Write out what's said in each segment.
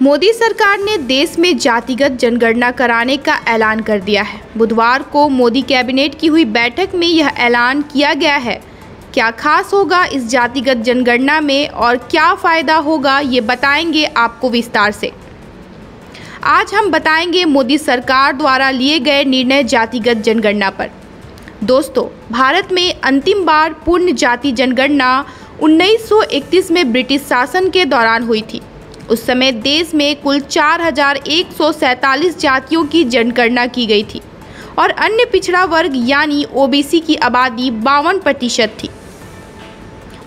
मोदी सरकार ने देश में जातिगत जनगणना कराने का ऐलान कर दिया है। बुधवार को मोदी कैबिनेट की हुई बैठक में यह ऐलान किया गया है। क्या खास होगा इस जातिगत जनगणना में और क्या फ़ायदा होगा, ये बताएंगे आपको विस्तार से। आज हम बताएंगे मोदी सरकार द्वारा लिए गए निर्णय जातिगत जनगणना पर। दोस्तों, भारत में अंतिम बार पूर्ण जाति जनगणना 1931 में ब्रिटिश शासन के दौरान हुई थी। उस समय देश में कुल 4147 जातियों की जनगणना की गई थी और अन्य पिछड़ा वर्ग यानी ओबीसी की आबादी 52% थी।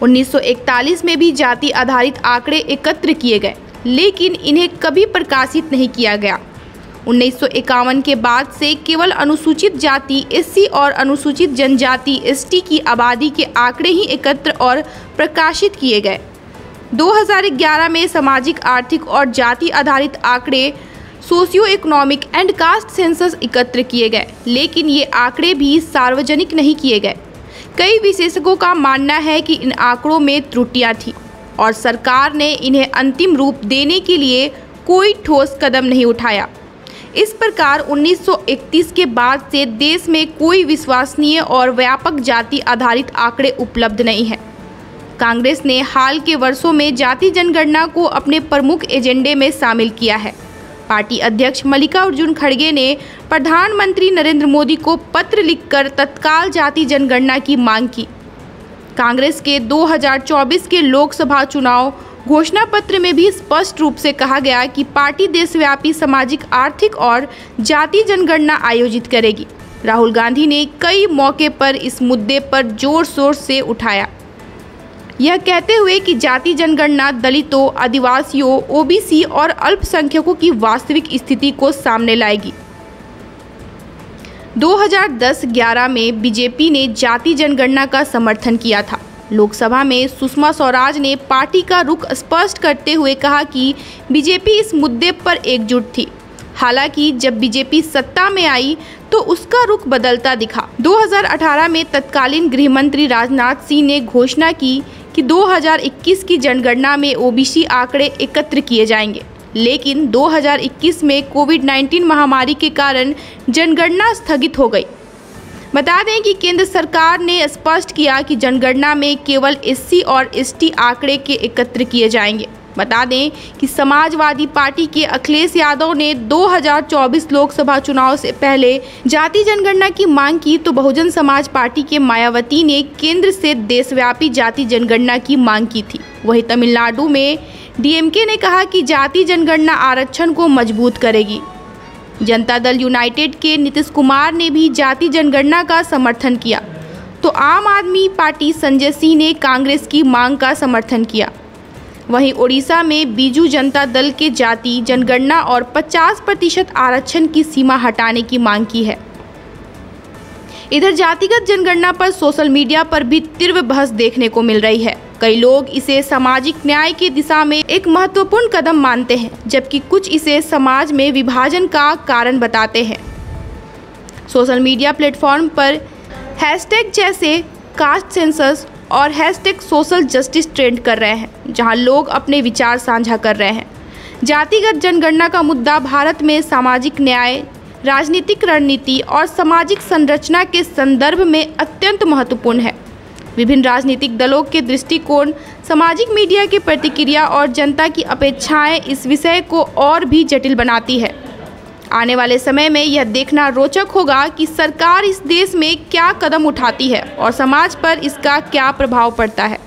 1941 में भी जाति आधारित आंकड़े एकत्र किए गए, लेकिन इन्हें कभी प्रकाशित नहीं किया गया। 1951 के बाद से केवल अनुसूचित जाति एससी और अनुसूचित जनजाति एसटी की आबादी के आंकड़े ही एकत्र और प्रकाशित किए गए। 2011 में सामाजिक, आर्थिक और जाति आधारित आंकड़े socio economic and caste census एकत्र किए गए, लेकिन ये आंकड़े भी सार्वजनिक नहीं किए गए। कई विशेषज्ञों का मानना है कि इन आंकड़ों में त्रुटियां थीं और सरकार ने इन्हें अंतिम रूप देने के लिए कोई ठोस कदम नहीं उठाया। इस प्रकार 1931 के बाद से देश में कोई विश्वसनीय और व्यापक जाति आधारित आंकड़े उपलब्ध नहीं हैं। कांग्रेस ने हाल के वर्षों में जाति जनगणना को अपने प्रमुख एजेंडे में शामिल किया है। पार्टी अध्यक्ष मल्लिकार्जुन खड़गे ने प्रधानमंत्री नरेंद्र मोदी को पत्र लिखकर तत्काल जाति जनगणना की मांग की। कांग्रेस के 2024 के लोकसभा चुनाव घोषणा पत्र में भी स्पष्ट रूप से कहा गया कि पार्टी देशव्यापी सामाजिक, आर्थिक और जाति जनगणना आयोजित करेगी। राहुल गांधी ने कई मौके पर इस मुद्दे पर जोर शोर से उठाया, यह कहते हुए कि जाति जनगणना दलितों, आदिवासियों, ओबीसी और अल्पसंख्यकों की वास्तविक स्थिति को सामने लाएगी। 2010-11 में बीजेपी ने जाति जनगणना का समर्थन किया था। लोकसभा में सुषमा स्वराज ने पार्टी का रुख स्पष्ट करते हुए कहा कि बीजेपी इस मुद्दे पर एकजुट थी। हालांकि जब बीजेपी सत्ता में आई तो उसका रुख बदलता दिखा। 2018 में तत्कालीन गृह मंत्री राजनाथ सिंह ने घोषणा की कि 2021 की जनगणना में ओबीसी आंकड़े एकत्र किए जाएंगे, लेकिन 2021 में कोविड-19 महामारी के कारण जनगणना स्थगित हो गई। बता दें कि केंद्र सरकार ने स्पष्ट किया कि जनगणना में केवल एससी और एसटी आंकड़े के एकत्र किए जाएंगे। बता दें कि समाजवादी पार्टी के अखिलेश यादव ने 2024 लोकसभा चुनाव से पहले जाति जनगणना की मांग की, तो बहुजन समाज पार्टी के मायावती ने केंद्र से देशव्यापी जाति जनगणना की मांग की थी। वहीं तमिलनाडु में डीएमके ने कहा कि जाति जनगणना आरक्षण को मजबूत करेगी। जनता दल यूनाइटेड के नीतीश कुमार ने भी जाति जनगणना का समर्थन किया, तो आम आदमी पार्टी संजय सिंह ने कांग्रेस की मांग का समर्थन किया। वहीं ओडिशा में बीजू जनता दल के जाति जनगणना और 50% आरक्षण की सीमा हटाने की मांग की है। इधर जातिगत जनगणना पर सोशल मीडिया पर भी तीव्र बहस देखने को मिल रही है। कई लोग इसे सामाजिक न्याय की दिशा में एक महत्वपूर्ण कदम मानते हैं, जबकि कुछ इसे समाज में विभाजन का कारण बताते हैं। सोशल मीडिया प्लेटफॉर्म पर हैशटैग जैसे कास्ट सेंसस और हैशटैग सोशल जस्टिस ट्रेंड कर रहे हैं, जहां लोग अपने विचार साझा कर रहे हैं। जातिगत जनगणना का मुद्दा भारत में सामाजिक न्याय, राजनीतिक रणनीति और सामाजिक संरचना के संदर्भ में अत्यंत महत्वपूर्ण है। विभिन्न राजनीतिक दलों के दृष्टिकोण, सामाजिक मीडिया की प्रतिक्रिया और जनता की अपेक्षाएं इस विषय को और भी जटिल बनाती है। आने वाले समय में यह देखना रोचक होगा कि सरकार इस देश में क्या कदम उठाती है और समाज पर इसका क्या प्रभाव पड़ता है।